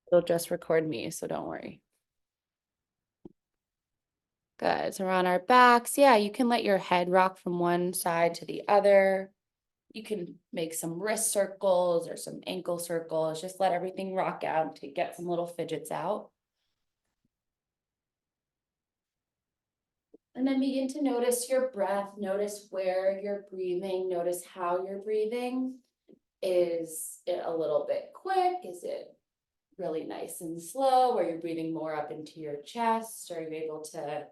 It'll just record me, so don't worry. Good. So we're on our backs. Yeah, you can let your head rock from one side to the other. You can make some wrist circles or some ankle circles. Just let everything rock out to get some little fidgets out. And then begin to notice your breath. Notice where you're breathing. Notice how you're breathing. Is it a little bit quick? Is it really nice and slow, where you're breathing more up into your chest? Are you able to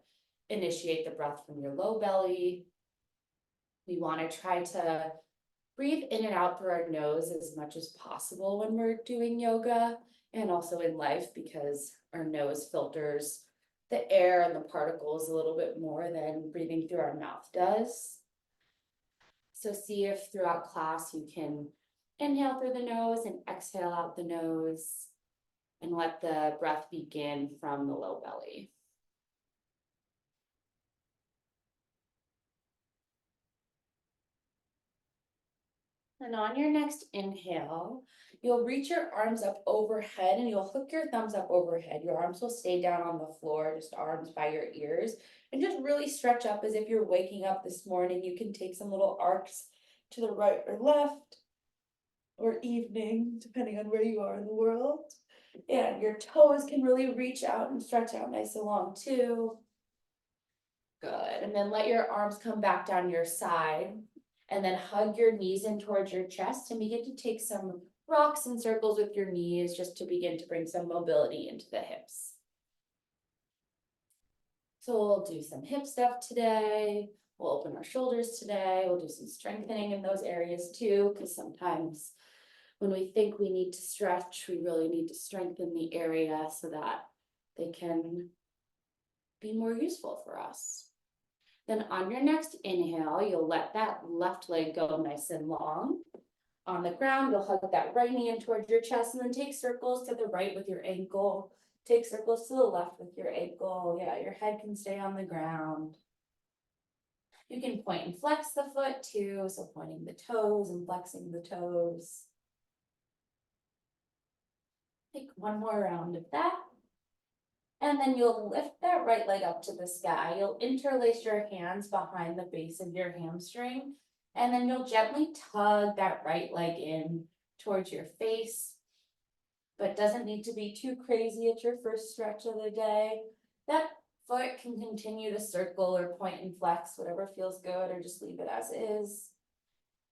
initiate the breath from your low belly? We want to try to breathe in and out through our nose as much as possible when we're doing yoga and also in life, because our nose filters the air and the particles a little bit more than breathing through our mouth does. So see if throughout class you can inhale through the nose and exhale out the nose, and let the breath begin from the low belly. And on your next inhale, you'll reach your arms up overhead and you'll hook your thumbs up overhead. Your arms will stay down on the floor, just arms by your ears, and just really stretch up as if you're waking up this morning. You can take some little arcs to the right or left, or evening, depending on where you are in the world. And your toes can really reach out and stretch out nice and long too. Good. And then let your arms come back down your side, and then hug your knees in towards your chest and begin to take some rocks and circles with your knees, just to begin to bring some mobility into the hips. So we'll do some hip stuff today. We'll open our shoulders today. We'll do some strengthening in those areas too, because sometimes when we think we need to stretch, we really need to strengthen the area so that they can be more useful for us. Then on your next inhale, you'll let that left leg go nice and long. On the ground, you'll hug that right knee in towards your chest, and then take circles to the right with your ankle. Take circles to the left with your ankle. Yeah, your head can stay on the ground. You can point and flex the foot too, so pointing the toes and flexing the toes. Take one more round of that. And then you'll lift that right leg up to the sky. You'll interlace your hands behind the base of your hamstring, and then you'll gently tug that right leg in towards your face, but doesn't need to be too crazy at your first stretch of the day. That foot can continue to circle or point and flex, whatever feels good, or just leave it as is.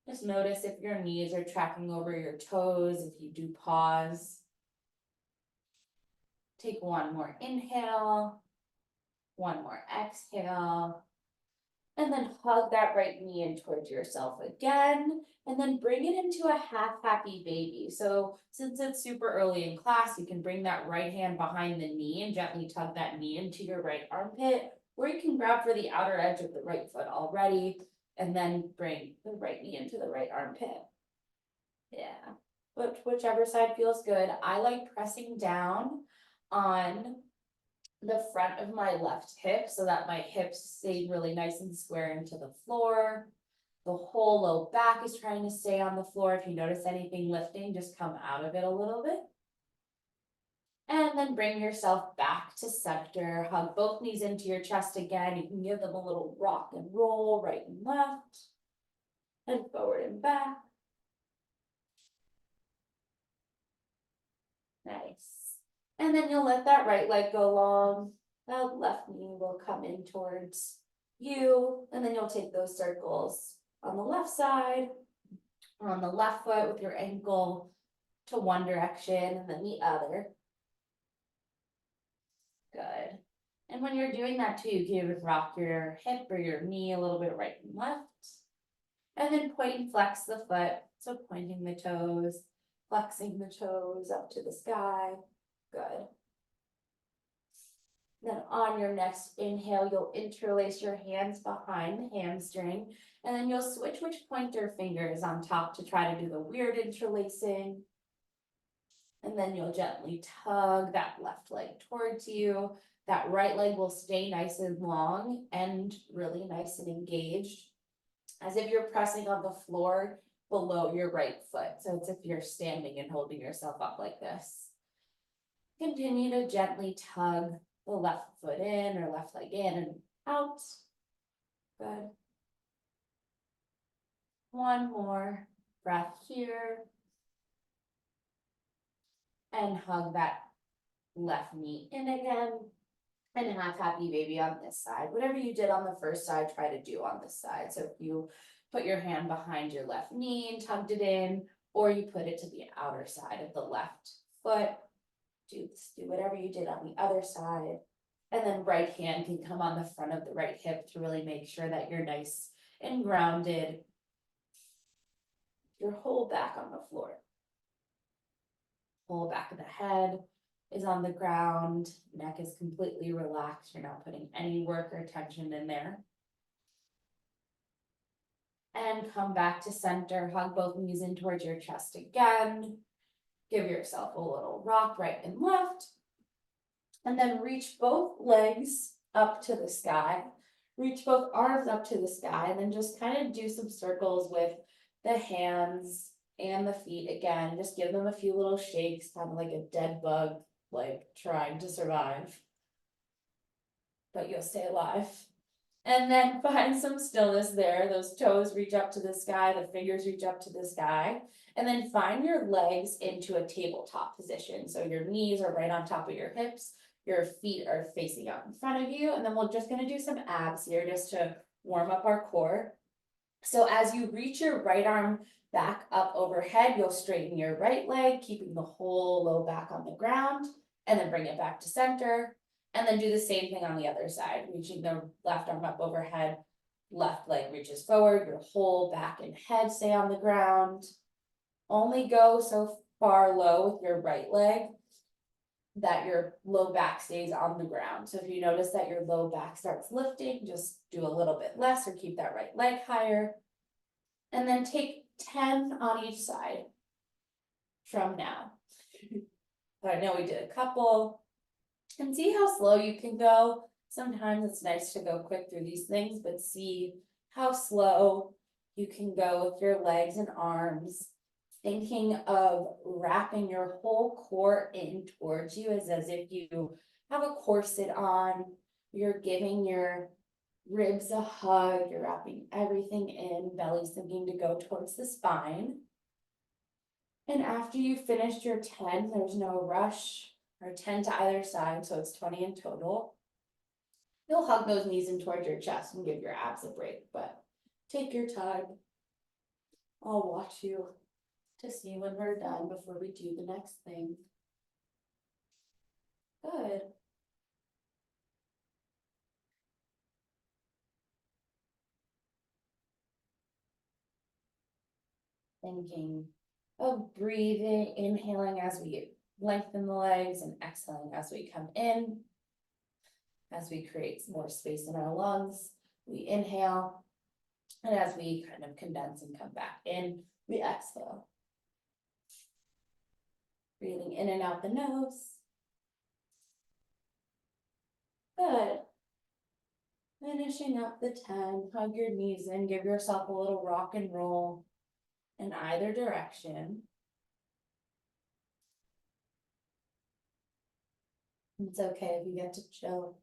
Just notice if your knees are tracking over your toes, if you do pause. Take one more inhale, one more exhale, and then hug that right knee in towards yourself again, and then bring it into a half happy baby. So since it's super early in class, you can bring that right hand behind the knee and gently tug that knee into your right armpit, or you can grab for the outer edge of the right foot already, and then bring the right knee into the right armpit. Yeah, but whichever side feels good. I like pressing down on the front of my left hip so that my hips stay really nice and square into the floor. The whole low back is trying to stay on the floor. If you notice anything lifting, just come out of it a little bit. And then bring yourself back to center. Hug both knees into your chest again. You can give them a little rock and roll right and left, and forward and back. Nice. And then you'll let that right leg go long. That left knee will come in towards you. And then you'll take those circles on the left side or on the left foot with your ankle to one direction and then the other. Good. And when you're doing that too, you can even rock your hip or your knee a little bit right and left. And then point and flex the foot. So pointing the toes, flexing the toes up to the sky. Good. Then on your next inhale, you'll interlace your hands behind the hamstring, and then you'll switch which pointer finger is on top to try to do the weird interlacing. And then you'll gently tug that left leg towards you. That right leg will stay nice and long and really nice and engaged, as if you're pressing on the floor below your right foot. So it's if you're standing and holding yourself up like this. Continue to gently tug the left foot in or left leg in and out. Good. One more breath here. And hug that left knee in again. And have happy baby on this side. Whatever you did on the first side, try to do on this side. So if you put your hand behind your left knee and tugged it in, or you put it to the outer side of the left foot, do whatever you did on the other side. And then right hand can come on the front of the right hip to really make sure that you're nice and grounded. Your whole back on the floor. Whole back of the head is on the ground, neck is completely relaxed, you're not putting any work or tension in there. And come back to center, hug both knees in towards your chest again. Give yourself a little rock right and left. And then reach both legs up to the sky. Reach both arms up to the sky, and then just kind of do some circles with the hands and the feet again. Just give them a few little shakes, kind of like a dead bug, like trying to survive. But you'll stay alive. And then find some stillness there. Those toes reach up to the sky, the fingers reach up to the sky. And then find your legs into a tabletop position. So your knees are right on top of your hips. Your feet are facing out in front of you. And then we're just gonna do some abs here just to warm up our core. So as you reach your right arm back up overhead, you'll straighten your right leg, keeping the whole low back on the ground, and then bring it back to center. And then do the same thing on the other side, reaching the left arm up overhead, left leg reaches forward, your whole back and head stay on the ground. Only go so far low with your right leg that your low back stays on the ground. So if you notice that your low back starts lifting, just do a little bit less or keep that right leg higher. And then take 10 on each side from now. I know we did a couple. And see how slow you can go. Sometimes it's nice to go quick through these things, but see how slow you can go with your legs and arms. Thinking of wrapping your whole core in towards you as if you have a corset on. You're giving your ribs a hug. You're wrapping everything in. Belly sinking to go towards the spine. And after you finished your 10, there's no rush. Or 10 to either side, so it's 20 in total. You'll hug those knees in towards your chest and give your abs a break, but take your time. I'll watch you to see when we're done before we do the next thing. Good. Thinking of breathing, inhaling as we lengthen the legs and exhaling as we come in. As we create more space in our lungs, we inhale. And as we kind of condense and come back in, we exhale. Breathing in and out the nose. Good. Finishing up the 10, hug your knees in, give yourself a little rock and roll in either direction. It's okay if you get to chill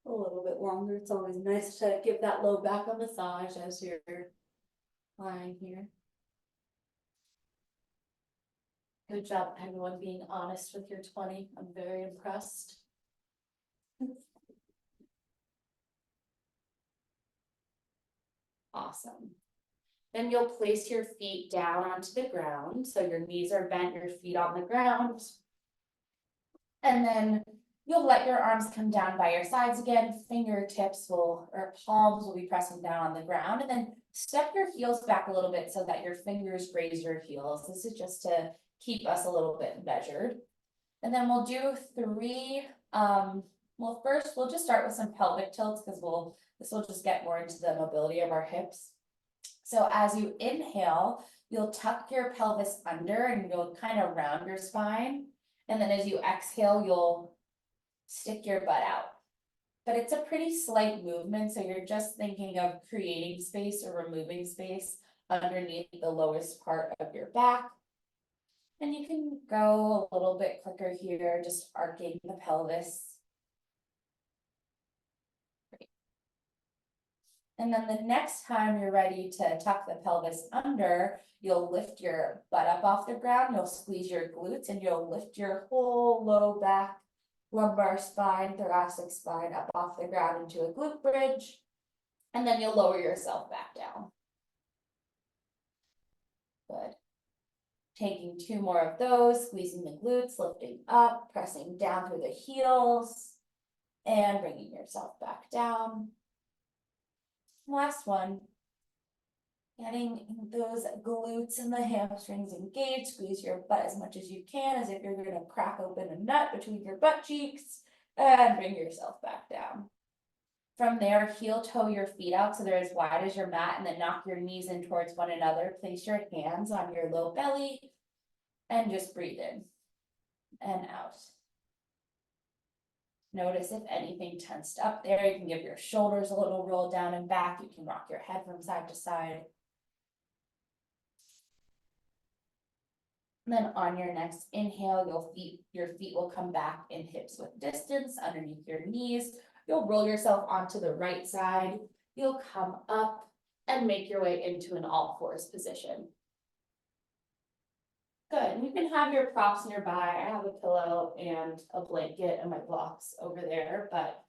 a little bit longer. It's always nice to give that low back a massage as you're lying here. Good job, everyone, being honest with your 20. I'm very impressed. Awesome. Then you'll place your feet down onto the ground. So your knees are bent, your feet on the ground. And then you'll let your arms come down by your sides again. Fingertips or palms will be pressing down on the ground. And then step your heels back a little bit so that your fingers graze your heels. This is just to keep us a little bit measured. And then we'll do 3, well, first we'll just start with some pelvic tilts because this will just get more into the mobility of our hips. So as you inhale, you'll tuck your pelvis under and you'll kind of round your spine. And then as you exhale, you'll stick your butt out. But it's a pretty slight movement, so you're just thinking of creating space or removing space underneath the lowest part of your back. And you can go a little bit quicker here, just arcing the pelvis. And then the next time you're ready to tuck the pelvis under, you'll lift your butt up off the ground, you'll squeeze your glutes, and you'll lift your whole low back, lumbar spine, thoracic spine up off the ground into a glute bridge. And then you'll lower yourself back down. Good. Taking 2 more of those, squeezing the glutes, lifting up, pressing down through the heels, and bringing yourself back down. Last one. Getting those glutes and the hamstrings engaged, squeeze your butt as much as you can, as if you're gonna crack open a nut between your butt cheeks, and bring yourself back down. From there, heel toe your feet out so they're as wide as your mat, and then knock your knees in towards one another. Place your hands on your low belly, and just breathe in and out. Notice if anything tensed up there. You can give your shoulders a little roll down and back. You can rock your head from side to side. And then on your next inhale, your feet will come back in hips width distance underneath your knees. You'll roll yourself onto the right side. You'll come up and make your way into an all fours position. Good. You can have your props nearby. I have a pillow and a blanket and my blocks over there, but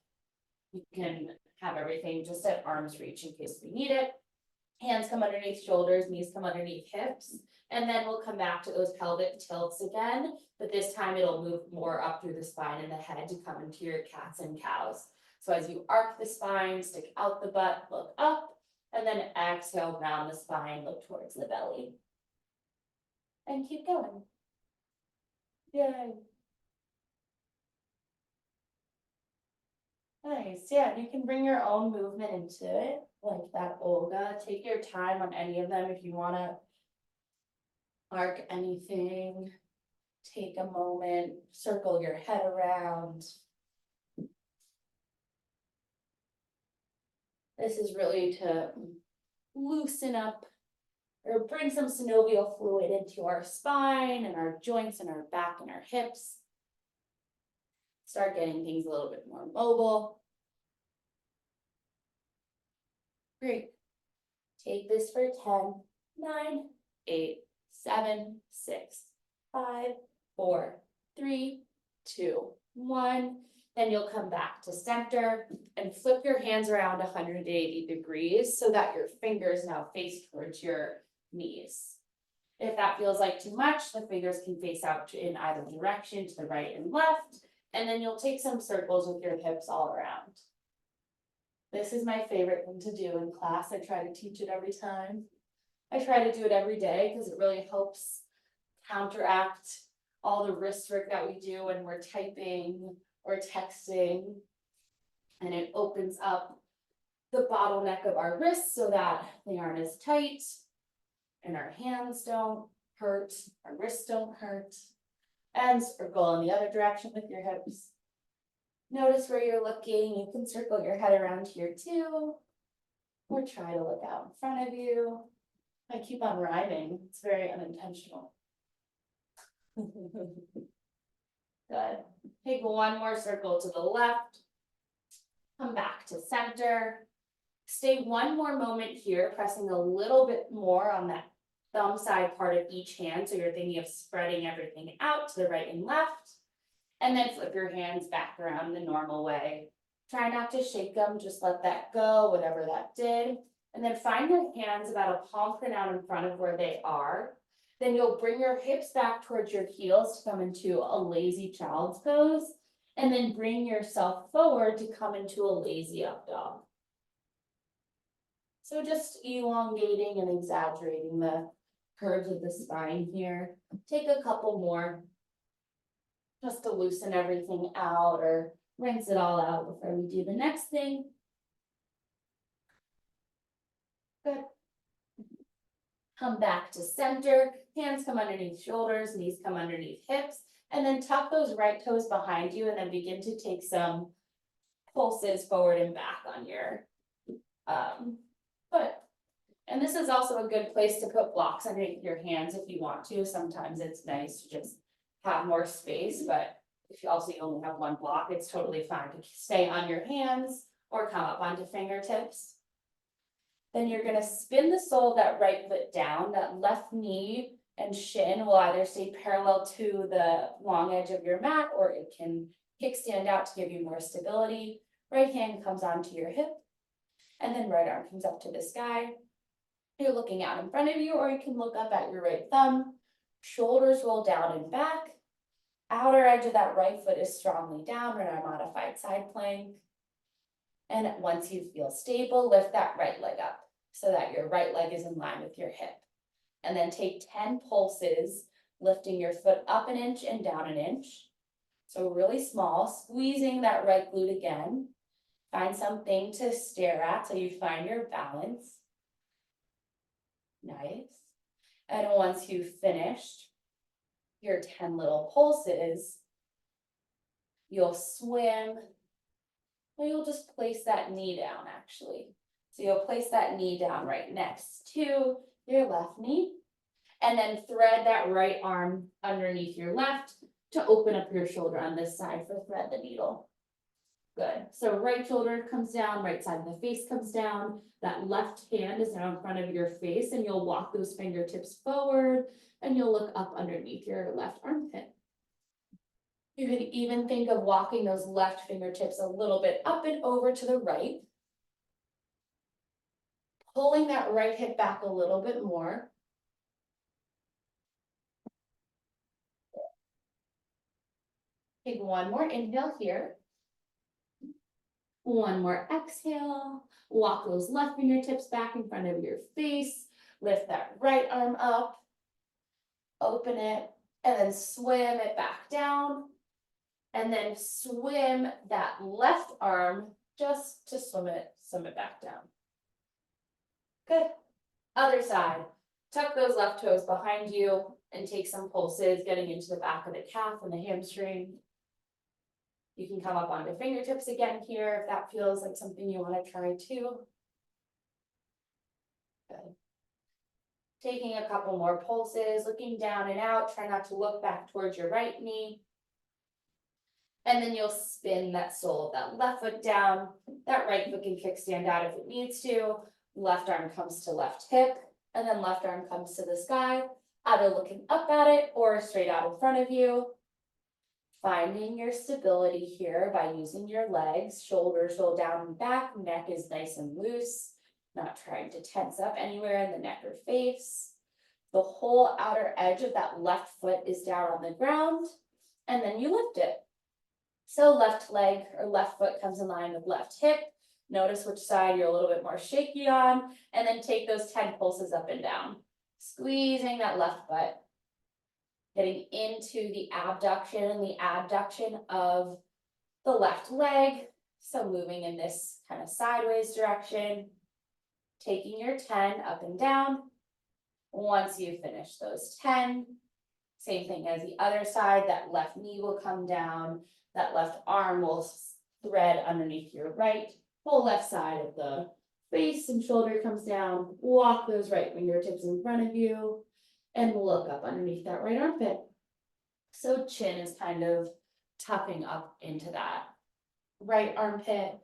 you can have everything just at arm's reach in case we need it. Hands come underneath shoulders, knees come underneath hips, and then we'll come back to those pelvic tilts again, but this time it'll move more up through the spine and the head to come into your cats and cows. So as you arc the spine, stick out the butt, look up, and then exhale, round the spine, look towards the belly. And keep going. Yay. Nice, yeah, you can bring your own movement into it, like that Olga. Take your time on any of them if you wanna arc anything. Take a moment, circle your head around. This is really to loosen up or bring some synovial fluid into our spine and our joints and our back and our hips. Start getting things a little bit more mobile. Great. Take this for 10, 9, 8, 7, 6, 5, 4, 3, 2, 1. Then you'll come back to center and flip your hands around 180 degrees so that your fingers now face towards your knees. If that feels like too much, the fingers can face out in either direction, to the right and left, and then you'll take some circles with your hips all around. This is my favorite thing to do in class. I try to teach it every time. I try to do it every day because it really helps counteract all the wrist work that we do when we're typing or texting. And it opens up the bottleneck of our wrists so that they aren't as tight and our hands don't hurt, our wrists don't hurt. And circle in the other direction with your hips. Notice where you're looking. You can circle your head around here too, or try to look out in front of you. I keep on rhyming. It's very unintentional. Good. Take one more circle to the left. Come back to center. Stay one more moment here, pressing a little bit more on that thumb side part of each hand. So you're thinking of spreading everything out to the right and left. And then flip your hands back around the normal way. Try not to shake them, just let that go, whatever that did. And then find your hands about a palm print out in front of where they are. Then you'll bring your hips back towards your heels to come into a lazy child's pose. And then bring yourself forward to come into a lazy up dog. So just elongating and exaggerating the curves of the spine here. Take a couple more. Just to loosen everything out or rinse it all out before we do the next thing. Good. Come back to center, hands come underneath shoulders, knees come underneath hips, and then tuck those right toes behind you and then begin to take some pulses forward and back on your foot. And this is also a good place to put blocks underneath your hands if you want to. Sometimes it's nice to just have more space, but if you also only have one block, it's totally fine to stay on your hands or come up onto fingertips. Then you're gonna spin the sole of that right foot down, that left knee and shin will either stay parallel to the long edge of your mat, or it can kickstand out to give you more stability. Right hand comes onto your hip, and then right arm comes up to the sky. You're looking out in front of you, or you can look up at your right thumb. Shoulders roll down and back. Outer edge of that right foot is strongly down in our modified side plank. And once you feel stable, lift that right leg up so that your right leg is in line with your hip. And then take 10 pulses, lifting your foot up an inch and down an inch. So really small, squeezing that right glute again. Find something to stare at so you find your balance. Nice. And once you've finished your 10 little pulses, you'll swim, or you'll just place that knee down actually. So you'll place that knee down right next to your left knee, and then thread that right arm underneath your left to open up your shoulder on this side for thread the needle. Good. So right shoulder comes down, right side of the face comes down. That left hand is now in front of your face, and you'll walk those fingertips forward, and you'll look up underneath your left armpit. You could even think of walking those left fingertips a little bit up and over to the right. Pulling that right hip back a little bit more. Take one more inhale here. One more exhale. Walk those left fingertips back in front of your face. Lift that right arm up. Open it, and then swim it back down. And then swim that left arm just to swim it back down. Good. Other side. Tuck those left toes behind you and take some pulses, getting into the back of the calf and the hamstring. You can come up onto fingertips again here if that feels like something you want to try too. Good. Taking a couple more pulses, looking down and out. Try not to look back towards your right knee. And then you'll spin that sole of that left foot down. That right foot can kickstand out if it needs to. Left arm comes to left hip, and then left arm comes to the sky, either looking up at it or straight out in front of you. Finding your stability here by using your legs. Shoulders roll down and back, neck is nice and loose, not trying to tense up anywhere in the neck or face. The whole outer edge of that left foot is down on the ground, and then you lift it. So left leg or left foot comes in line with left hip. Notice which side you're a little bit more shaky on, and then take those 10 pulses up and down. Squeezing that left butt. Getting into the abduction and the adduction of the left leg. So moving in this kind of sideways direction. Taking your 10 up and down. Once you finish those 10, same thing as the other side, that left knee will come down. That left arm will thread underneath your right. Whole left side of the face and shoulder comes down. Walk those right fingertips in front of you and look up underneath that right armpit. So chin is kind of tucking up into that right armpit.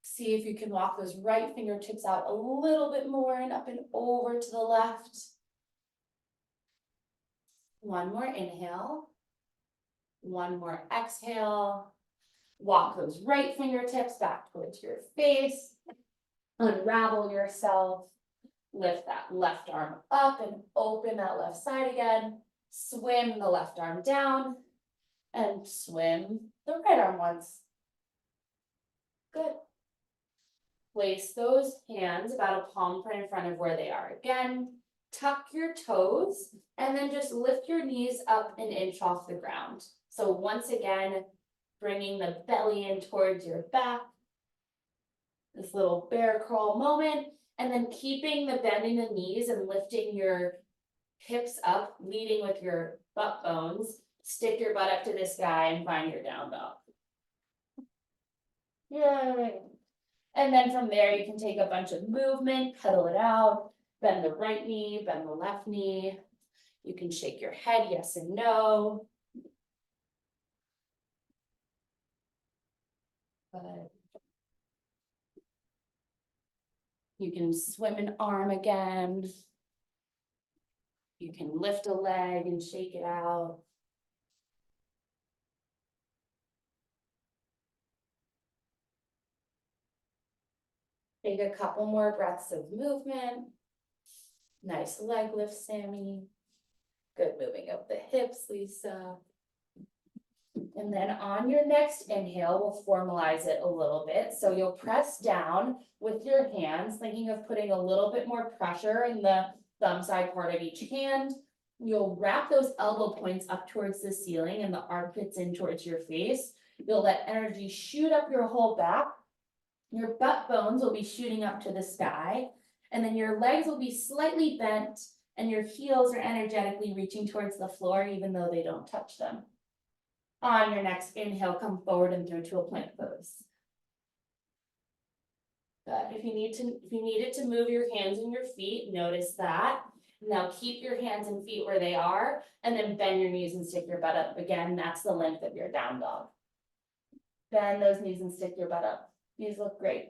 See if you can walk those right fingertips out a little bit more and up and over to the left. One more inhale. One more exhale. Walk those right fingertips back towards your face. Unravel yourself. Lift that left arm up and open that left side again. Swim the left arm down and swim the right arm once. Good. Place those hands about a palm print in front of where they are again. Tuck your toes and then just lift your knees up an inch off the ground. So once again, bringing the belly in towards your back. This little bear crawl moment, and then keeping the bending the knees and lifting your hips up, leading with your butt bones. Stick your butt up to the sky and find your down dog. Yay. And then from there, you can take a bunch of movement, pedal it out. Bend the right knee, bend the left knee. You can shake your head, yes and no. Good. You can swim an arm again. You can lift a leg and shake it out. Take a couple more breaths of movement. Nice leg lift, Sammy. Good moving of the hips, Lisa. And then on your next inhale, we'll formalize it a little bit. So you'll press down with your hands, thinking of putting a little bit more pressure in the thumb side part of each hand. You'll wrap those elbow points up towards the ceiling and the armpits in towards your face. You'll let energy shoot up your whole back. Your butt bones will be shooting up to the sky. And then your legs will be slightly bent and your heels are energetically reaching towards the floor, even though they don't touch them. On your next inhale, come forward and through to a plank pose. Good. If you needed to move your hands and your feet, notice that. Now keep your hands and feet where they are, and then bend your knees and stick your butt up. Again, that's the length of your down dog. Bend those knees and stick your butt up. These look great.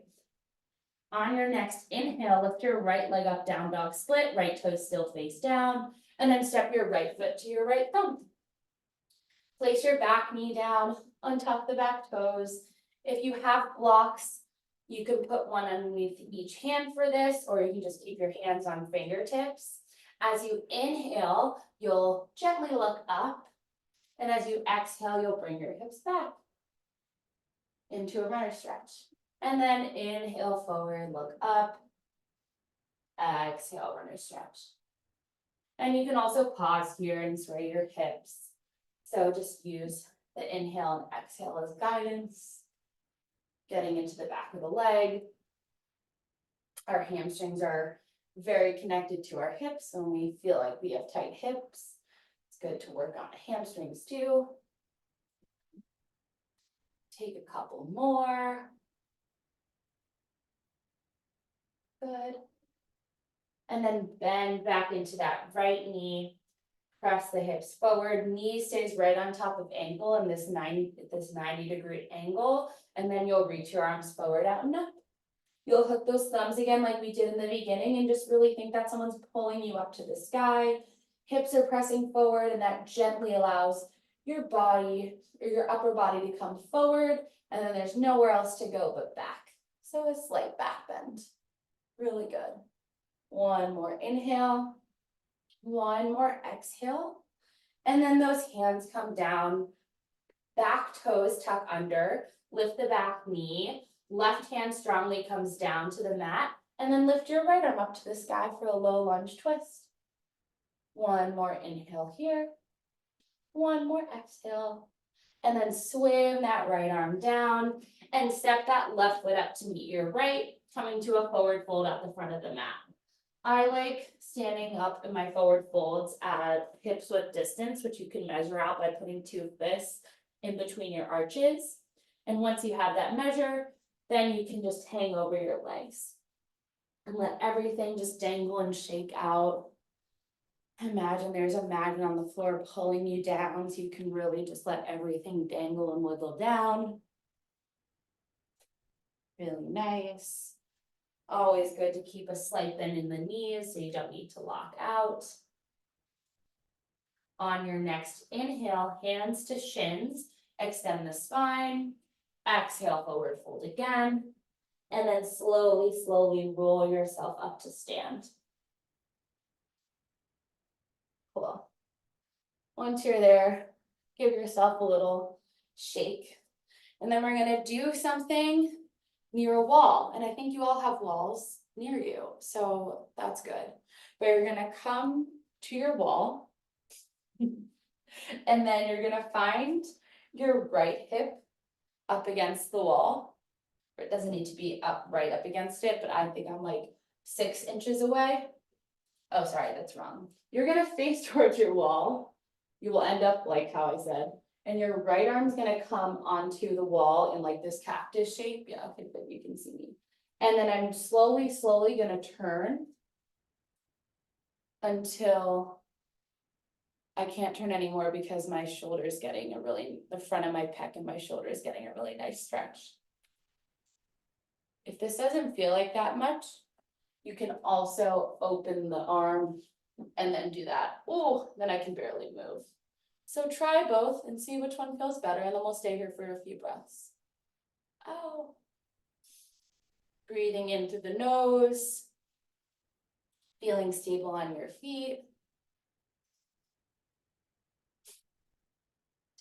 On your next inhale, lift your right leg up, down dog split, right toe still face down, and then step your right foot to your right thumb. Place your back knee down, untuck the back toes. If you have blocks, you can put one underneath each hand for this, or you can just keep your hands on fingertips. As you inhale, you'll gently look up, and as you exhale, you'll bring your hips back into a runner stretch. And then inhale forward, look up, exhale, runner stretch. And you can also pause here and sway your hips. So just use the inhale and exhale as guidance. Getting into the back of the leg. Our hamstrings are very connected to our hips, so when we feel like we have tight hips, it's good to work on hamstrings too. Take a couple more. Good. And then bend back into that right knee. Press the hips forward, knee stays right on top of ankle in this 90-degree angle, and then you'll reach your arms forward out and up. You'll hook those thumbs again like we did in the beginning and just really think that someone's pulling you up to the sky. Hips are pressing forward, and that gently allows your body or your upper body to come forward, and then there's nowhere else to go but back. So a slight back bend. Really good. One more inhale. One more exhale, and then those hands come down, back toes tuck under, lift the back knee, left hand strongly comes down to the mat, and then lift your right arm up to the sky for a low lunge twist. One more inhale here, one more exhale, and then swim that right arm down and step that left foot up to meet your right, coming to a forward fold at the front of the mat. I like standing up in my forward folds at hips width distance, which you can measure out by putting two fists in between your arches. And once you have that measure, then you can just hang over your legs and let everything just dangle and shake out. Imagine there's a magnet on the floor pulling you down, so you can really just let everything dangle and wiggle down. Really nice. Always good to keep a slight bend in the knees so you don't need to lock out. On your next inhale, hands to shins, extend the spine, exhale, forward fold again, and then slowly, slowly roll yourself up to stand. Cool. Once you're there, give yourself a little shake. And then we're gonna do something near a wall, and I think you all have walls near you, so that's good. But you're gonna come to your wall, and then you're gonna find your right hip up against the wall. It doesn't need to be right up against it, but I think I'm like 6 inches away. Oh, sorry, that's wrong. You're gonna face towards your wall. You will end up like how I said. And your right arm's gonna come onto the wall in like this cactus shape. Yeah, okay, but you can see me. And then I'm slowly, slowly gonna turn until I can't turn anymore because my shoulder is getting the front of my pec and my shoulder is getting a really nice stretch. If this doesn't feel like that much, you can also open the arm and then do that. Oh, then I can barely move. So try both and see which one feels better, and then we'll stay here for a few breaths. Oh. Breathing in through the nose, feeling stable on your feet.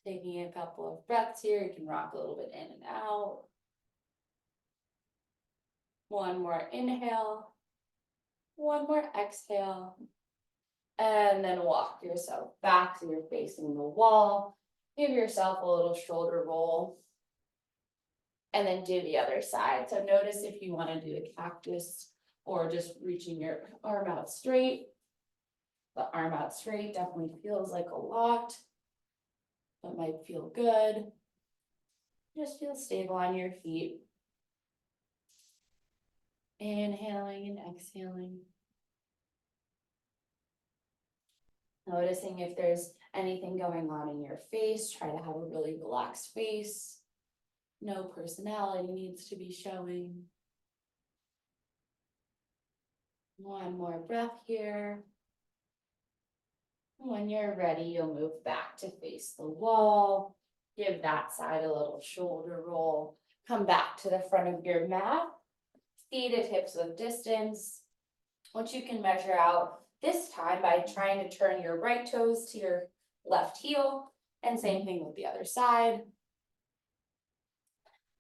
Taking a couple of breaths here, you can rock a little bit in and out. One more inhale, one more exhale, and then walk yourself back so you're facing the wall. Give yourself a little shoulder roll, and then do the other side. So notice if you want to do the cactus or just reaching your arm out straight. The arm out straight definitely feels like a lot. That might feel good. Just feel stable on your feet. Inhaling and exhaling. Noticing if there's anything going on in your face. Try to have a really relaxed face. No personality needs to be showing. One more breath here. When you're ready, you'll move back to face the wall. Give that side a little shoulder roll. Come back to the front of your mat. Feet at hips width distance, which you can measure out this time by trying to turn your right toes to your left heel, and same thing with the other side.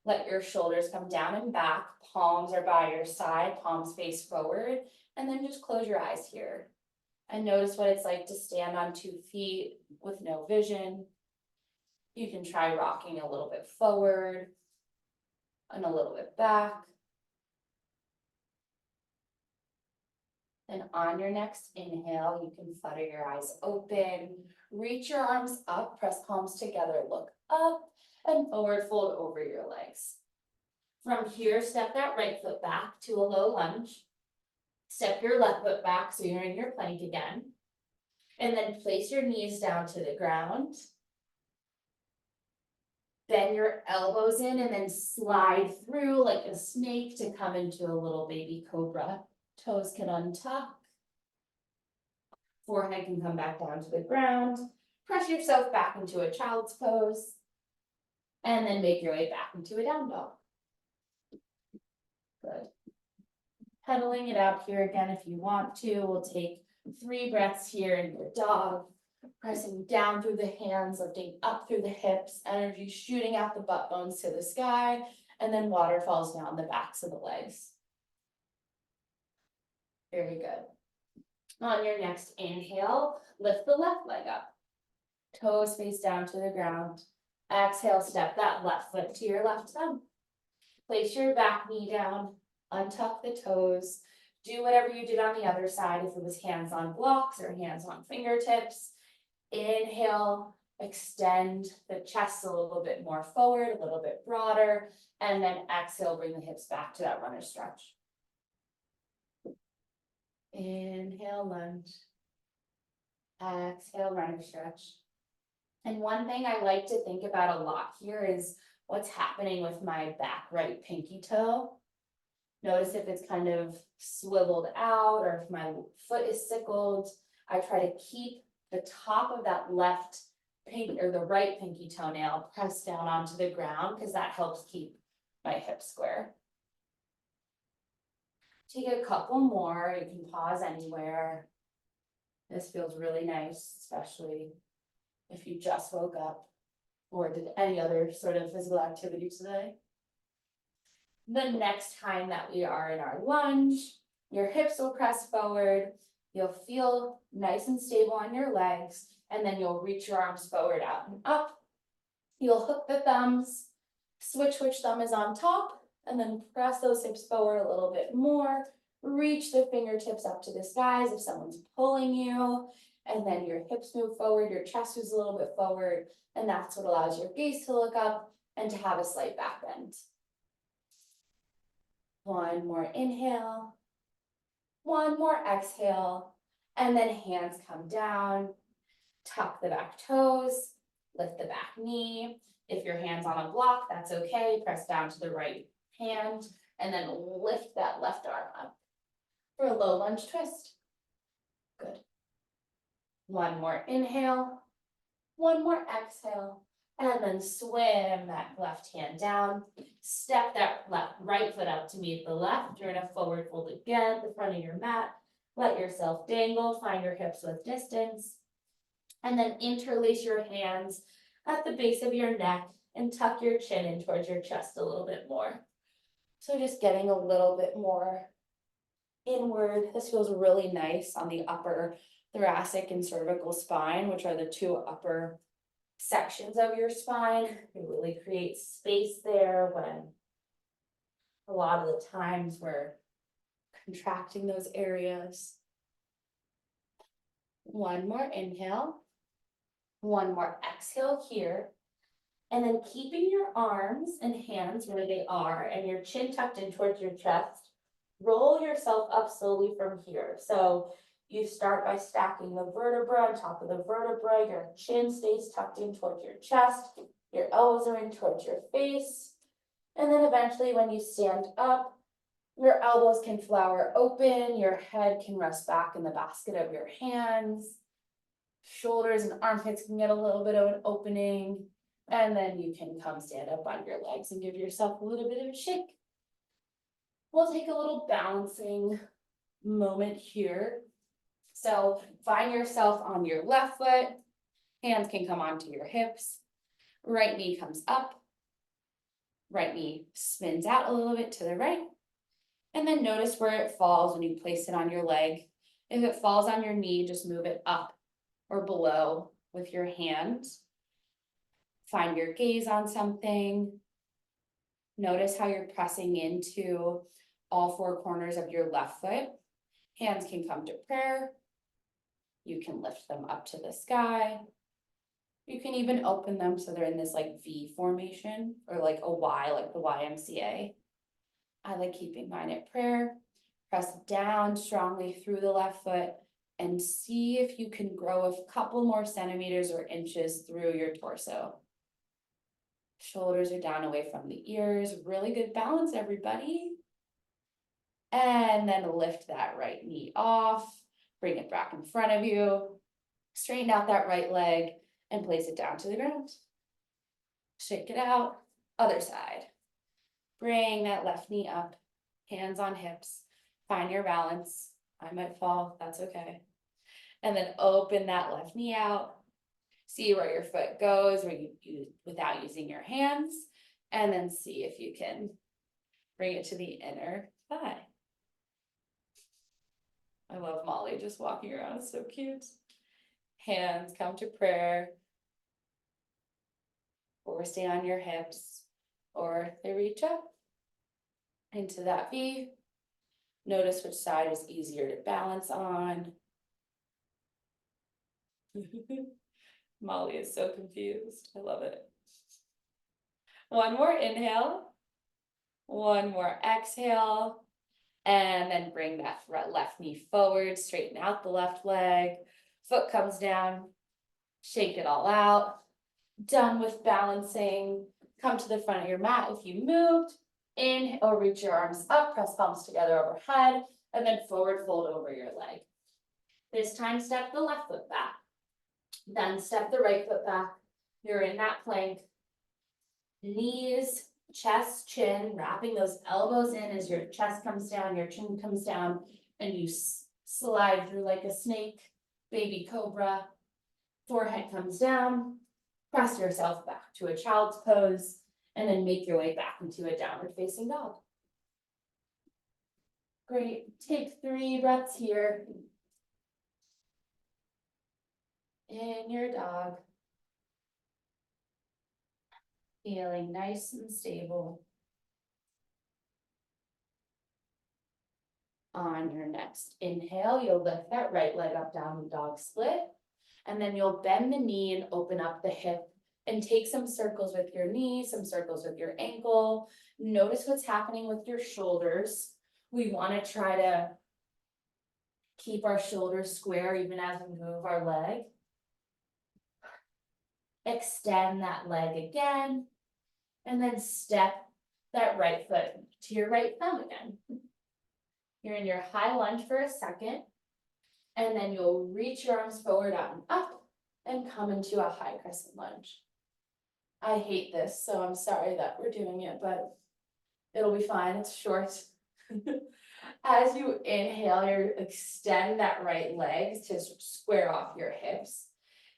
Let your shoulders come down and back, palms are by your side, palms face forward, and then just close your eyes here. And notice what it's like to stand on 2 feet with no vision. You can try rocking a little bit forward and a little bit back. Then on your next inhale, you can flutter your eyes open, reach your arms up, press palms together, look up, and forward fold over your legs. From here, step that right foot back to a low lunge. Step your left foot back so you're in your plank again. And then place your knees down to the ground. Bend your elbows in and then slide through like a snake to come into a little baby cobra. Toes can untuck. Forehead can come back down to the ground. Press yourself back into a child's pose. And then make your way back into a down dog. Good. Pedaling it out here again if you want to. We'll take 3 breaths here in your dog. Pressing down through the hands, lifting up through the hips, energy shooting out the butt bones to the sky, and then waterfalls down the backs of the legs. Very good. On your next inhale, lift the left leg up. Toes face down to the ground. Exhale, step that left foot to your left thumb. Place your back knee down, untuck the toes. Do whatever you did on the other side, if it was hands on blocks or hands on fingertips. Inhale, extend the chest a little bit more forward, a little bit broader, and then exhale, bring the hips back to that runner stretch. Inhale, lunge. Exhale, runner stretch. And one thing I like to think about a lot here is what's happening with my back right pinky toe. Notice if it's kind of swiveled out or if my foot is sickled. I try to keep the top of that left pinky or the right pinky toenail pressed down onto the ground because that helps keep my hip square. Take a couple more. You can pause anywhere. This feels really nice, especially if you just woke up or did any other sort of physical activity today. The next time that we are in our lunge, your hips will press forward. You'll feel nice and stable on your legs, and then you'll reach your arms forward, out and up. You'll hook the thumbs, switch which thumb is on top, and then press those hips forward a little bit more. Reach the fingertips up to the skies if someone's pulling you, and then your hips move forward, your chest moves a little bit forward, and that's what allows your gaze to look up and to have a slight back bend. One more inhale. One more exhale, And then hands come down, tuck the back toes, lift the back knee. If your hand's on a block, that's okay. Press down to the right hand and then lift that left arm up for a low lunge twist. Good. One more inhale, one more exhale, and then swim that left hand down. Step that right foot up to meet the left. You're in a forward fold again at the front of your mat. Let yourself dangle, find your hips with distance. And then interlace your hands at the base of your neck and tuck your chin in towards your chest a little bit more. So just getting a little bit more inward. This feels really nice on the upper thoracic and cervical spine, which are the two upper sections of your spine. It really creates space there when a lot of the times we're contracting those areas. One more inhale. One more exhale here. And then keeping your arms and hands where they are and your chin tucked in towards your chest, roll yourself up slowly from here. So you start by stacking the vertebra on top of the vertebra, your chin stays tucked in towards your chest, your elbows are in towards your face. And then eventually when you stand up, your elbows can flower open, your head can rest back in the basket of your hands. Shoulders and armpits can get a little bit of an opening, and then you can come stand up on your legs and give yourself a little bit of a shake. We'll take a little balancing moment here. So find yourself on your left foot, hands can come onto your hips, right knee comes up, right knee spins out a little bit to the right, and then notice where it falls when you place it on your leg. If it falls on your knee, just move it up or below with your hands. Find your gaze on something. Notice how you're pressing into all four corners of your left foot. Hands can come to prayer. You can lift them up to the sky. You can even open them so they're in this like V formation or like a Y, like the YMCA. I like keeping mine at prayer. Press down strongly through the left foot and see if you can grow a couple more centimeters or inches through your torso. Shoulders are down away from the ears. Really good balance, everybody. And then lift that right knee off. Bring it back in front of you. Straighten out that right leg and place it down to the ground. Shake it out. Other side. Bring that left knee up. Hands on hips. Find your balance. I might fall. That's okay. And then open that left knee out. See where your foot goes where you without using your hands, and then see if you can bring it to the inner thigh. I love Molly just walking around, it's so cute. Hands come to prayer, or stay on your hips, or they reach up into that V. Notice which side is easier to balance on. Molly is so confused. I love it. One more inhale. One more exhale. And then bring that left knee forward, straighten out the left leg. Foot comes down. Shake it all out. Done with balancing. Come to the front of your mat if you moved. Inhale, or reach your arms up, press palms together overhead, and then forward fold over your leg. This time, step the left foot back. Then step the right foot back. You're in that plank. Knees, chest, chin, wrapping those elbows in as your chest comes down, your chin comes down, and you slide through like a snake, baby cobra. Forehead comes down. Press yourself back to a child's pose, and then make your way back into a downward facing dog. Great. Take 3 breaths here. In your dog. Feeling nice and stable. On your next inhale, you'll lift that right leg up, down dog split, and then you'll bend the knee and open up the hip and take some circles with your knee, some circles with your ankle. Notice what's happening with your shoulders. We want to try to Keep our shoulders square even as we move our leg. Extend that leg again, and then step that right foot to your right thumb again. You're in your high lunge for a second, and then you'll reach your arms forward, out and up, and come into a high crescent lunge. I hate this, so I'm sorry that we're doing it, but it'll be fine, it's short. As you inhale, you extend that right leg to square off your hips.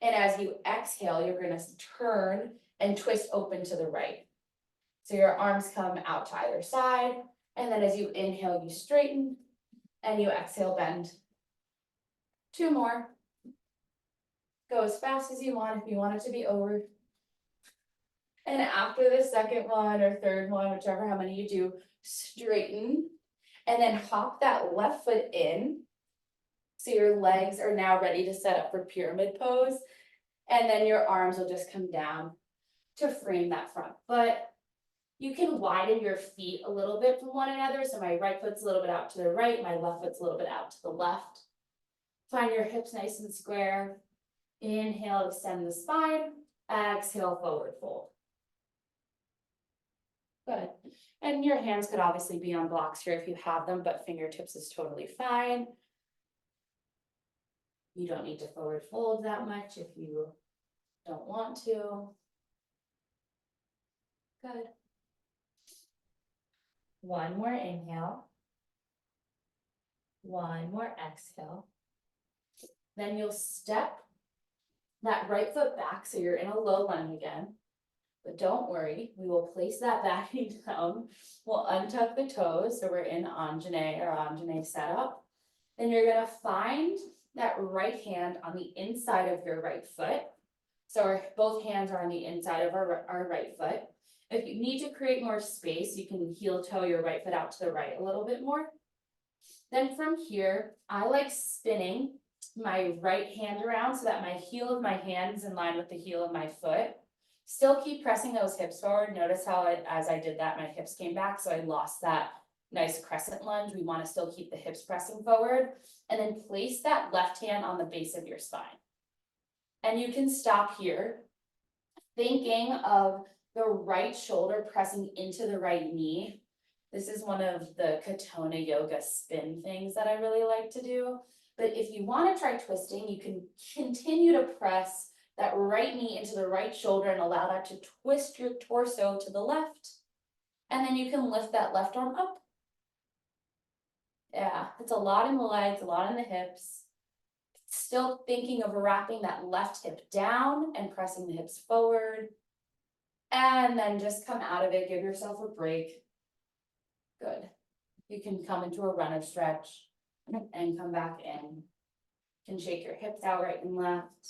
And as you exhale, you're gonna turn and twist open to the right. So your arms come out to either side, and then as you inhale, you straighten, and you exhale, bend. 2 more. Go as fast as you want if you want it to be over. And after the second one or third one, whichever how many you do, straighten, and then hop that left foot in. So your legs are now ready to set up for pyramid pose. And then your arms will just come down to frame that front foot. You can widen your feet a little bit from one another. So my right foot's a little bit out to the right, my left foot's a little bit out to the left. Find your hips nice and square. Inhale, extend the spine. Exhale, forward fold. Good. And your hands could obviously be on blocks here if you have them, but fingertips is totally fine. You don't need to forward fold that much if you don't want to. Good. One more inhale. One more exhale. Then you'll step that right foot back so you're in a low lunge again. But don't worry, we will place that back knee down. We'll untuck the toes, so we're in Anjane or Anjane setup. Then you're gonna find that right hand on the inside of your right foot. So both hands are on the inside of our right foot. If you need to create more space, you can heel toe your right foot out to the right a little bit more. Then from here, I like spinning my right hand around so that my heel of my hand is in line with the heel of my foot. Still keep pressing those hips forward. Notice how as I did that, my hips came back, so I lost that nice crescent lunge. We want to still keep the hips pressing forward, and then place that left hand on the base of your spine. And you can stop here, thinking of the right shoulder pressing into the right knee. This is one of the Katona yoga spin things that I really like to do. But if you want to try twisting, you can continue to press that right knee into the right shoulder and allow that to twist your torso to the left. And then you can lift that left arm up. Yeah, it's a lot in the legs, a lot in the hips. Still thinking of wrapping that left hip down and pressing the hips forward. And then just come out of it, give yourself a break. Good. You can come into a runner stretch and come back in. You can shake your hips out right and left.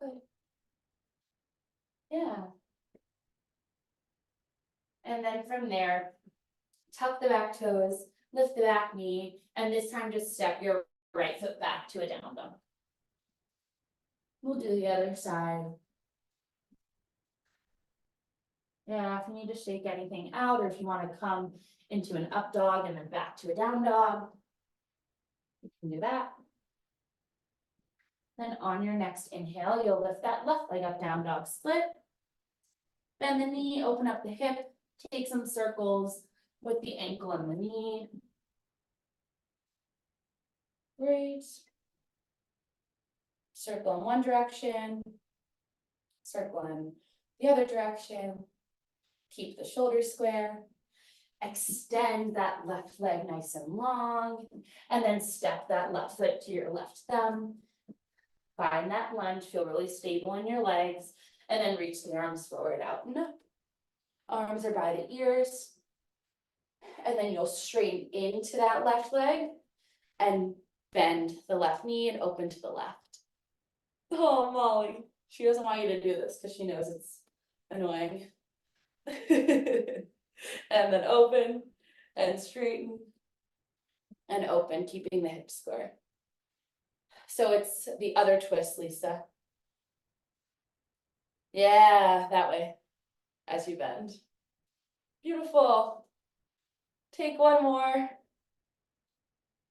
Good. Yeah. And then from there, tuck the back toes, lift the back knee, and this time just step your right foot back to a down dog. We'll do the other side. Yeah, if you need to shake anything out, or if you want to come into an up dog and then back to a down dog, you can do that. Then on your next inhale, you'll lift that left leg up, down dog split. Bend the knee, open up the hip, take some circles with the ankle and the knee. Great. Circle in one direction, circle in the other direction. Keep the shoulders square. Extend that left leg nice and long, and then step that left foot to your left thumb. Find that lunge, feel really stable in your legs, and then reach the arms forward, out and up. Arms are by the ears. And then you'll straighten into that left leg and bend the left knee and open to the left. Oh, Molly, she doesn't want you to do this because she knows it's annoying. And then open and straighten and open, keeping the hips square. So it's the other twist, Lisa. Yeah, that way, as you bend. Beautiful. Take one more.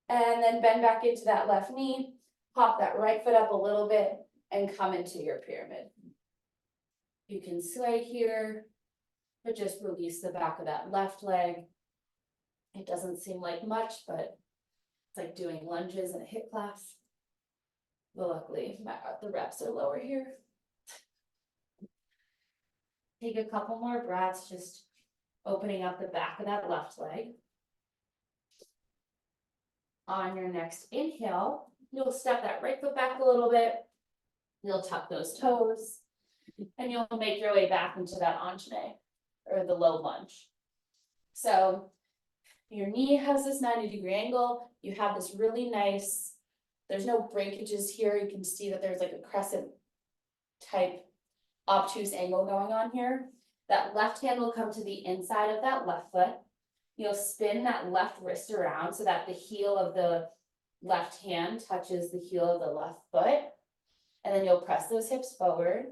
And then bend back into that left knee, pop that right foot up a little bit and come into your pyramid. You can sway here, but just release the back of that left leg. It doesn't seem like much, but it's like doing lunges in a HIIT class. Well, luckily, the reps are lower here. Take a couple more breaths, just opening up the back of that left leg. On your next inhale, you'll step that right foot back a little bit. You'll tuck those toes, and you'll make your way back into that enchaîné, or the low lunge. So your knee has this 90-degree angle. You have this really nice, there's no breakages here. You can see that there's like a crescent type obtuse angle going on here. That left hand will come to the inside of that left foot. You'll spin that left wrist around so that the heel of the left hand touches the heel of the left foot. And then you'll press those hips forward.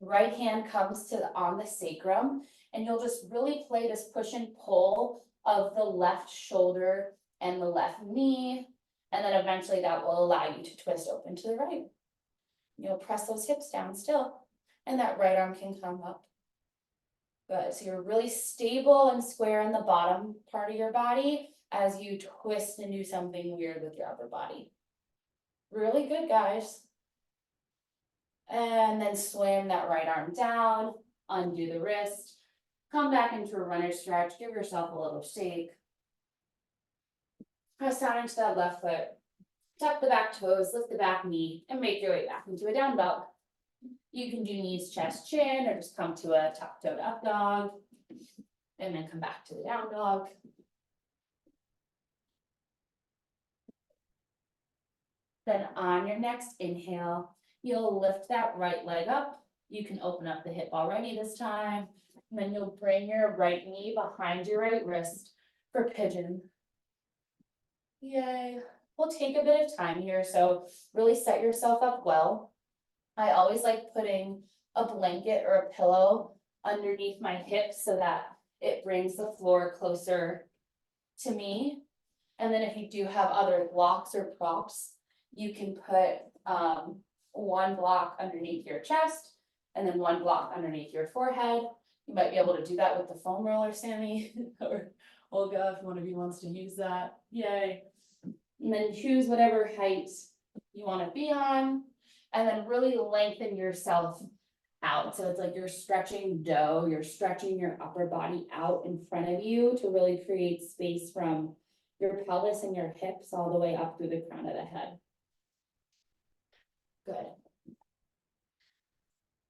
Right hand comes to on the sacrum, and you'll just really play this push and pull of the left shoulder and the left knee. And then eventually that will allow you to twist open to the right. You'll press those hips down still, and that right arm can come up. Good, so you're really stable and square in the bottom part of your body as you twist and do something weird with your upper body. Really good, guys. And then slam that right arm down, undo the wrist, come back into a runner's stretch, give yourself a little shake. Press down into that left foot, tuck the back toes, lift the back knee, and make your way back into a down dog. You can do knees, chest, chin, or just come to a tuck-toed up dog, and then come back to the down dog. Then on your next inhale, you'll lift that right leg up. You can open up the hip already this time. And then you'll bring your right knee behind your right wrist for pigeon. Yay. We'll take a bit of time here, so really set yourself up well. I always like putting a blanket or a pillow underneath my hips so that it brings the floor closer to me. And then if you do have other blocks or props, you can put one block underneath your chest and then one block underneath your forehead. You might be able to do that with the foam roller, Sammy, or Olga, if one of you wants to use that. Yay. And then choose whatever height you want to be on, and then really lengthen yourself out. So it's like you're stretching dough, you're stretching your upper body out in front of you to really create space from your pelvis and your hips all the way up through the crown of the head. Good.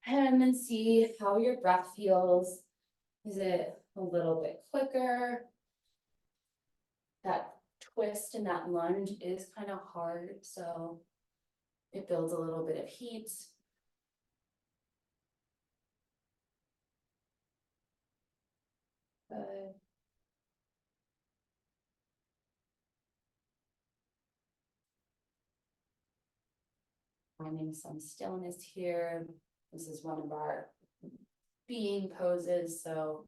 And then see how your breath feels. Is it a little bit quicker? That twist and that lunge is kind of hard, so it builds a little bit of heat. Good. Finding some stillness here. This is one of our being poses, so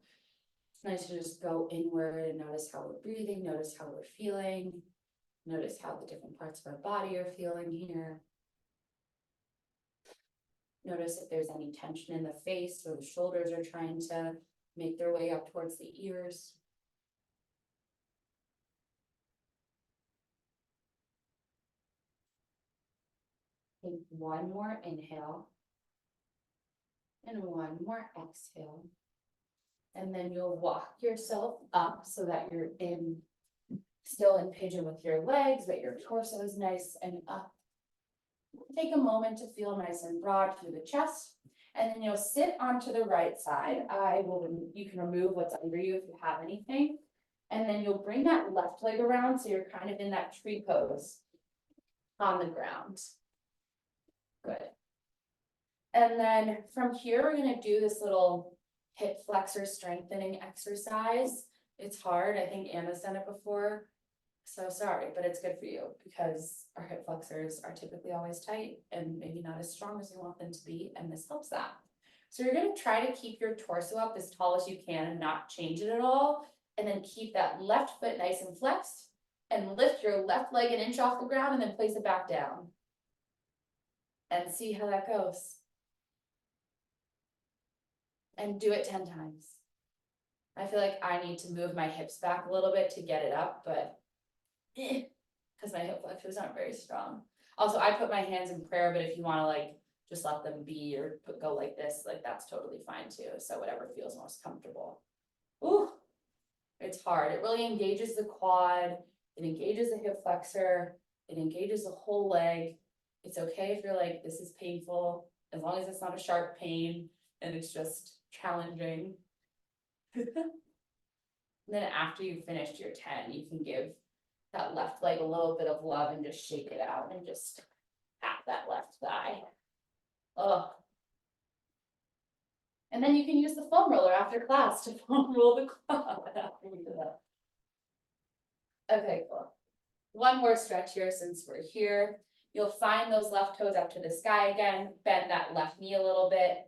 it's nice to just go inward and notice how we're breathing, notice how we're feeling, notice how the different parts of our body are feeling here. Notice if there's any tension in the face or the shoulders are trying to make their way up towards the ears. Take one more inhale and one more exhale. And then you'll walk yourself up so that you're still in pigeon with your legs, but your torso is nice and up. Take a moment to feel nice and broad through the chest, and then you'll sit onto the right side. You can remove what's under you if you have anything. And then you'll bring that left leg around so you're kind of in that tree pose on the ground. Good. And then from here, we're gonna do this little hip flexor strengthening exercise. It's hard. I think Anna's done it before. So sorry, but it's good for you because our hip flexors are typically always tight and maybe not as strong as you want them to be, and this helps that. So you're gonna try to keep your torso up as tall as you can and not change it at all, and then keep that left foot nice and flexed, And lift your left leg an inch off the ground and then place it back down. And see how that goes. And do it 10 times. I feel like I need to move my hips back a little bit to get it up, but because my hip flexors aren't very strong. Also, I put my hands in prayer, but if you want to like just let them be or go like this, like that's totally fine too. So whatever feels most comfortable. Ooh, it's hard. It really engages the quad. It engages the hip flexor. It engages the whole leg. It's okay if you're like, this is painful, as long as it's not a sharp pain and it's just challenging. And then after you've finished your 10, you can give that left leg a little bit of love and just shake it out and just pat that left thigh. Oh. And then you can use the foam roller after class to foam roll the quad after you do that. Okay, cool. One more stretch here since we're here. You'll find those left toes up to the sky again, bend that left knee a little bit.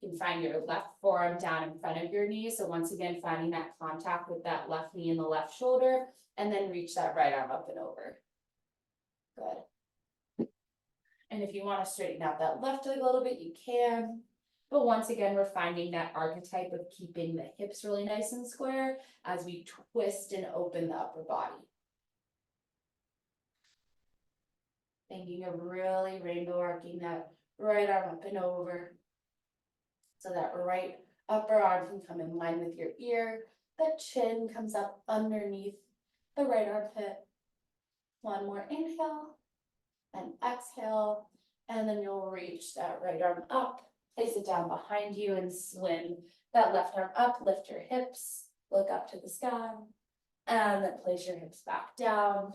You can find your left forearm down in front of your knee. So once again, finding that contact with that left knee and the left shoulder, and then reach that right arm up and over. Good. And if you want to straighten out that left leg a little bit, you can. But once again, we're finding that archetype of keeping the hips really nice and square as we twist and open the upper body. Thinking of really rainbow arcing that right arm up and over. So that right upper arm can come in line with your ear. The chin comes up underneath the right armpit. One more inhale and exhale. And then you'll reach that right arm up, place it down behind you and swing that left arm up, lift your hips, look up to the sky, and then place your hips back down,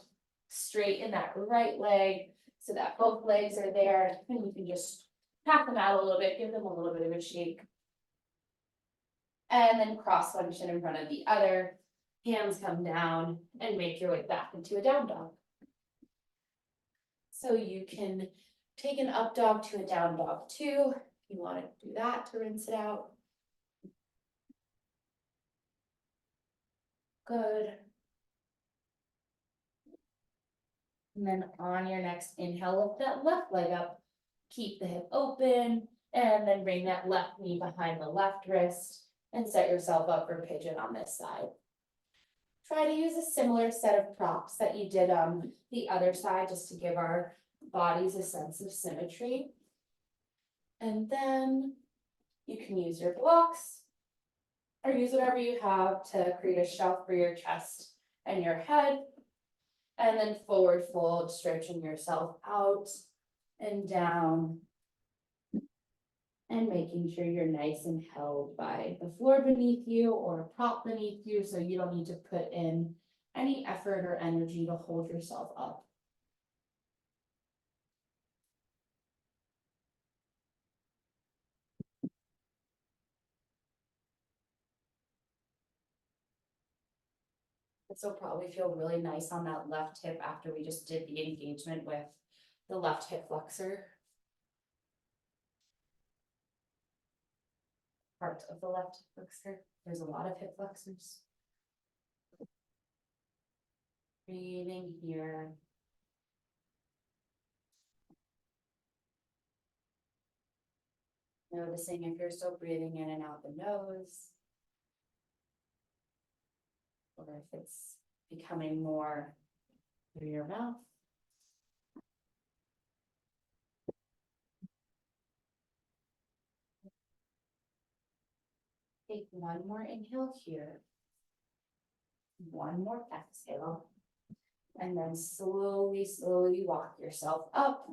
straighten that right leg so that both legs are there, and you can just pat them out a little bit, give them a little bit of a shake. And then cross one shin in front of the other, hands come down, and make your way back into a down dog. So you can take an up dog to a down dog too, if you want to do that to rinse it out. Good. And then on your next inhale, lift that left leg up, keep the hip open, and then bring that left knee behind the left wrist and set yourself up for pigeon on this side. Try to use a similar set of props that you did on the other side, just to give our bodies a sense of symmetry. And then you can use your blocks or use whatever you have to create a shelf for your chest and your head. And then forward fold, stretching yourself out and down. And making sure you're nice and held by the floor beneath you or a prop beneath you, so you don't need to put in any effort or energy to hold yourself up. This will probably feel really nice on that left hip after we just did the engagement with the left hip flexor. Part of the left hip flexor. There's a lot of hip flexors. Breathing here. Noticing if you're still breathing in and out the nose. Or if it's becoming more through your mouth. Take one more inhale here. One more exhale. And then slowly, slowly walk yourself up.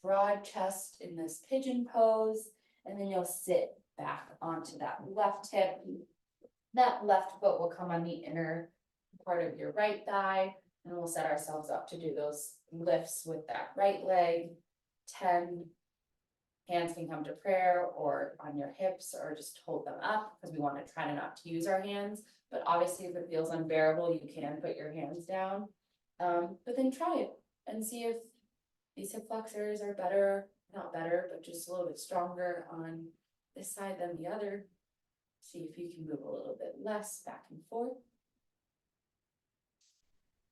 Broad chest in this pigeon pose. And then you'll sit back onto that left hip. That left foot will come on the inner part of your right thigh. And we'll set ourselves up to do those lifts with that right leg. 10. Hands can come to prayer or on your hips, or just hold them up because we want to try not to use our hands. But obviously if it feels unbearable, you can put your hands down. But then try it and see if these hip flexors are better, not better, but just a little bit stronger on this side than the other. See if you can move a little bit less back and forth.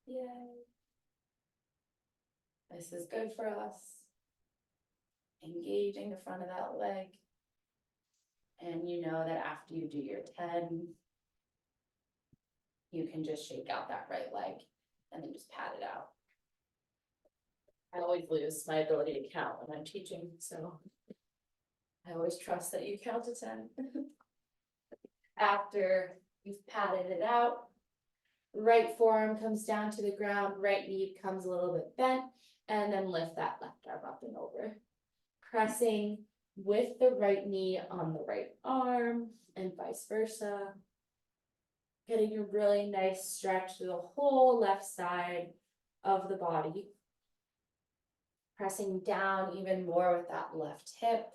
Yay. This is good for us. Engaging the front of that leg. And you know that after you do your 10, you can just shake out that right leg and then just pat it out. I always lose my ability to count when I'm teaching, so I always trust that you count to 10. After you've patted it out, right forearm comes down to the ground, right knee becomes a little bit bent, and then lift that left arm up and over. Pressing with the right knee on the right arm and vice versa. Getting a really nice stretch to the whole left side of the body. Pressing down even more with that left hip,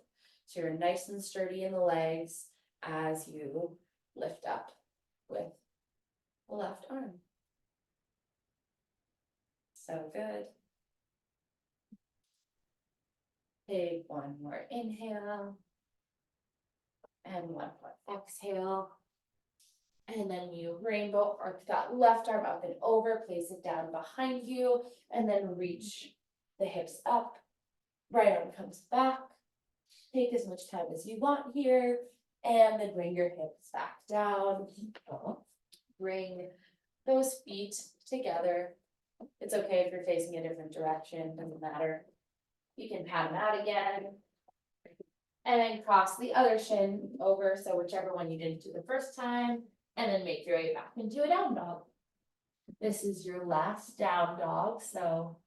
so you're nice and sturdy in the legs as you lift up with the left arm. So good. Take one more inhale and one more exhale. And then you rainbow arc that left arm up and over, place it down behind you, and then reach the hips up. Right arm comes back. Take as much time as you want here, and then bring your hips back down. Bring those feet together. It's okay if you're facing a different direction, doesn't matter. You can pat them out again. And then cross the other shin over, so whichever one you didn't do the first time, and then make your way back into a down dog. This is your last down dog, so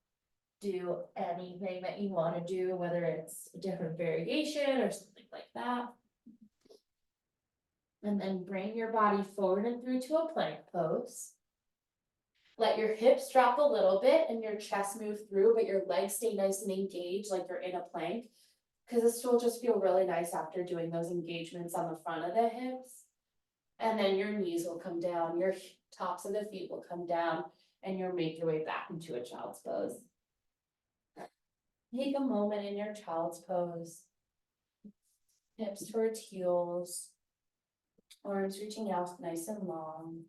do anything that you want to do, whether it's a different variation or something like that. And then bring your body forward and through to a plank pose. Let your hips drop a little bit and your chest move through, but your legs stay nice and engaged like you're in a plank, because this will just feel really nice after doing those engagements on the front of the hips. And then your knees will come down, your tops of the feet will come down, and you'll make your way back into a child's pose. Take a moment in your child's pose. Hips towards heels, arms reaching out nice and long.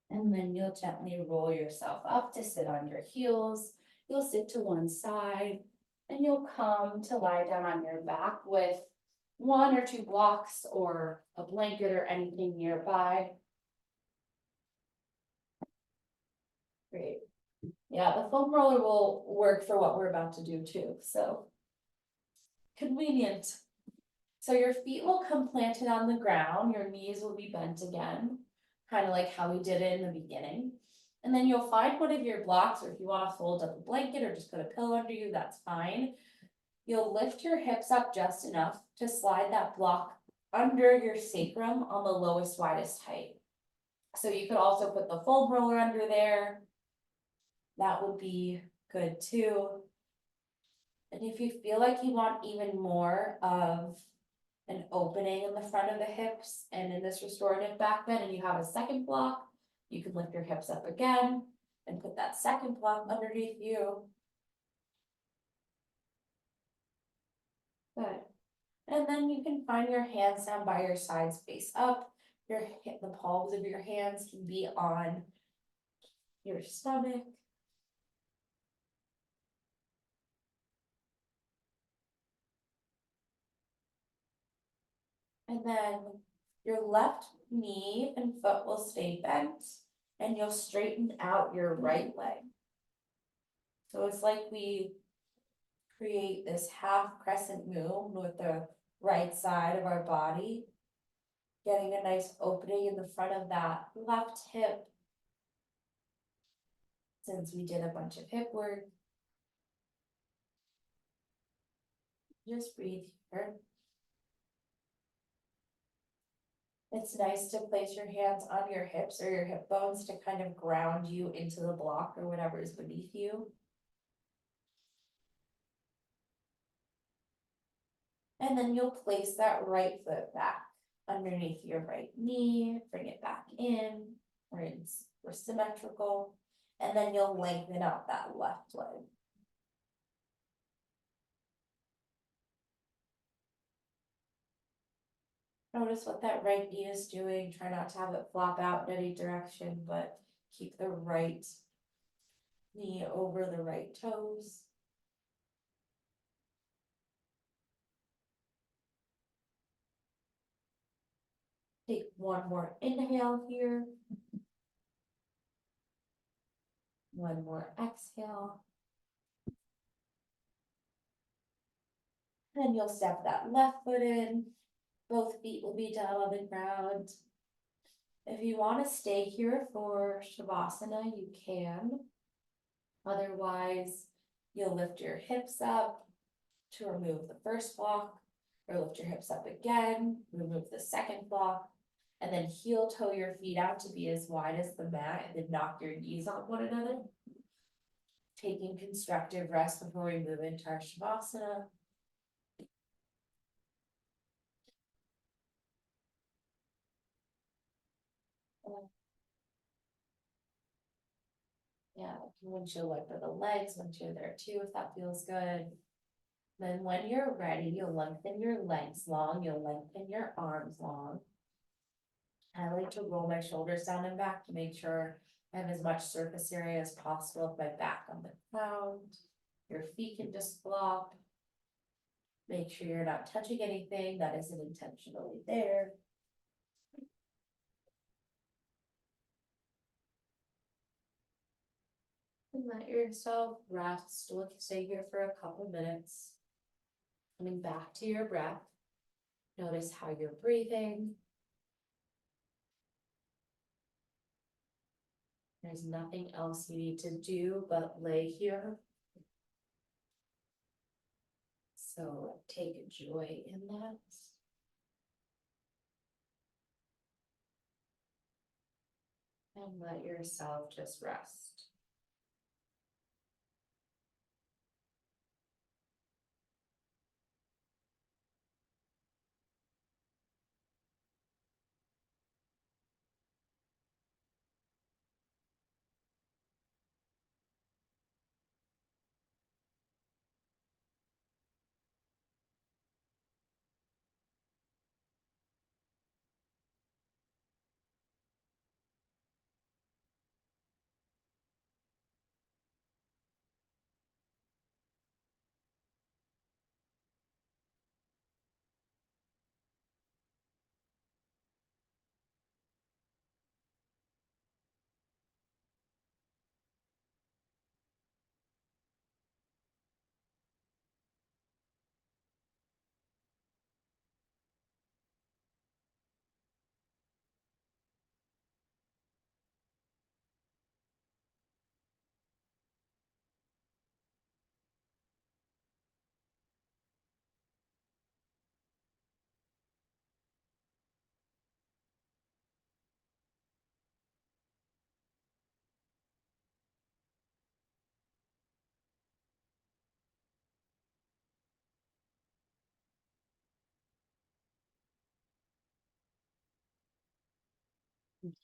And then you'll gently roll yourself up to sit on your heels. You'll sit to one side and you'll come to lie down on your back with 1 or 2 blocks or a blanket or anything nearby. Great. Yeah, the foam roller will work for what we're about to do too, so convenient. So your feet will come planted on the ground, your knees will be bent again, kind of like how we did it in the beginning. And then you'll find one of your blocks, or if you want to fold up a blanket or just put a pillow under you, that's fine. You'll lift your hips up just enough to slide that block under your sacrum on the lowest, widest height. So you could also put the foam roller under there. That would be good too. And if you feel like you want even more of an opening in the front of the hips and in this restorative back bend, and you have a second block, you can lift your hips up again and put that second block underneath you. Good. And then you can find your hands down by your sides, face up. The palms of your hands can be on your stomach. And then your left knee and foot will stay bent, and you'll straighten out your right leg. So it's like we create this half crescent moon with the right side of our body, getting a nice opening in the front of that left hip. Since we did a bunch of hip work, just breathe here. It's nice to place your hands on your hips or your hip bones to kind of ground you into the block or whatever is beneath you. And then you'll place that right foot back underneath your right knee, bring it back in, we're symmetrical, and then you'll lengthen out that left leg. Notice what that right knee is doing. Try not to have it flop out in any direction, but keep the right knee over the right toes. Take one more inhale here. One more exhale. Then you'll step that left foot in. Both feet will be down on the ground. If you want to stay here for Shavasana, you can. Otherwise, you'll lift your hips up to remove the first block, or lift your hips up again, remove the second block, and then heel toe your feet out to be as wide as the mat, and then knock your knees on one another. Taking constructive rest before we move into our Shavasana. Yeah, windshield wiper the legs once you're there too, if that feels good. Then when you're ready, you'll lengthen your legs long, you'll lengthen your arms long. I like to roll my shoulders down and back to make sure I have as much surface area as possible with my back on the ground. Your feet can just flop. Make sure you're not touching anything that isn't intentionally there. And let yourself rest. Stay here for a couple minutes. Coming back to your breath. Notice how you're breathing. There's nothing else you need to do but lay here. So take joy in that. And let yourself just rest.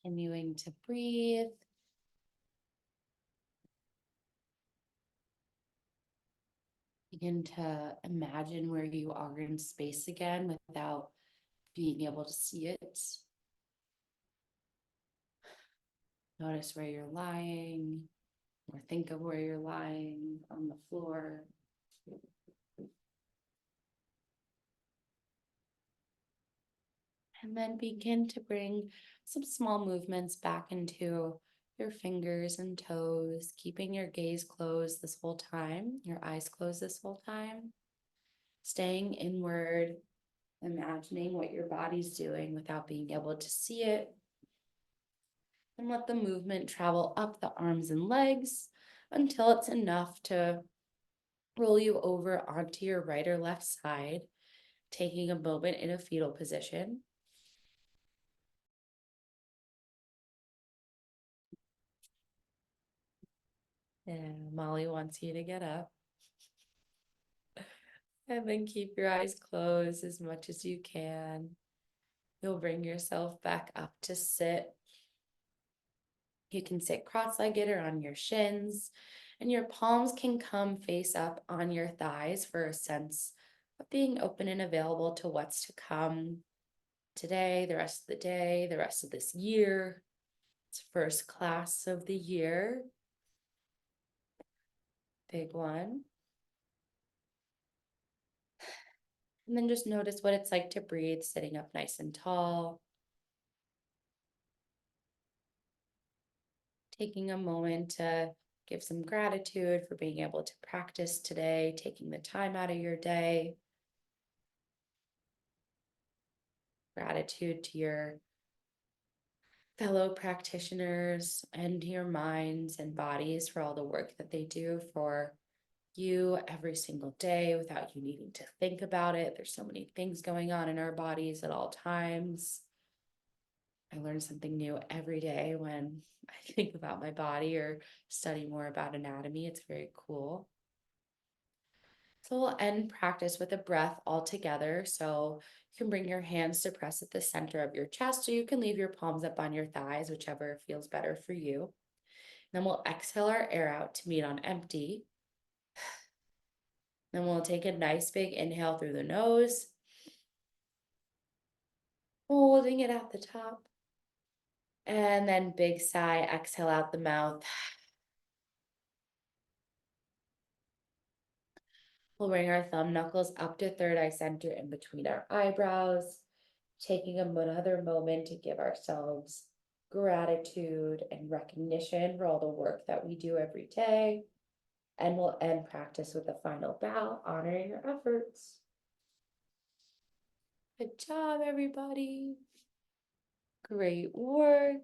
Continuing to breathe. Begin to imagine where you are in space again without being able to see it. Notice where you're lying, or think of where you're lying on the floor. And then begin to bring some small movements back into your fingers and toes, keeping your gaze closed this whole time, your eyes closed this whole time, staying inward, imagining what your body's doing without being able to see it. And let the movement travel up the arms and legs until it's enough to roll you over onto your right or left side, taking a moment in a fetal position. And Molly wants you to get up. And then keep your eyes closed as much as you can. You'll bring yourself back up to sit. You can sit cross-legged or on your shins, and your palms can come face up on your thighs for a sense of being open and available to what's to come. today, the rest of the day, the rest of this year. It's first class of the year. Big one. And then just notice what it's like to breathe, sitting up nice and tall. Taking a moment to give some gratitude for being able to practice today, taking the time out of your day. Gratitude to your fellow practitioners and your minds and bodies for all the work that they do for you every single day without you needing to think about it. There's so many things going on in our bodies at all times. I learn something new every day when I think about my body or study more about anatomy. It's very cool. So we'll end practice with a breath all together. So you can bring your hands to press at the center of your chest, or you can leave your palms up on your thighs, whichever feels better for you. Then we'll exhale our air out to meet on empty. Then we'll take a nice big inhale through the nose, holding it at the top. And then big sigh, exhale out the mouth. We'll bring our thumb knuckles up to third eye center in between our eyebrows, taking another moment to give ourselves gratitude and recognition for all the work that we do every day. And we'll end practice with a final bow, honoring your efforts. Good job, everybody. Great work.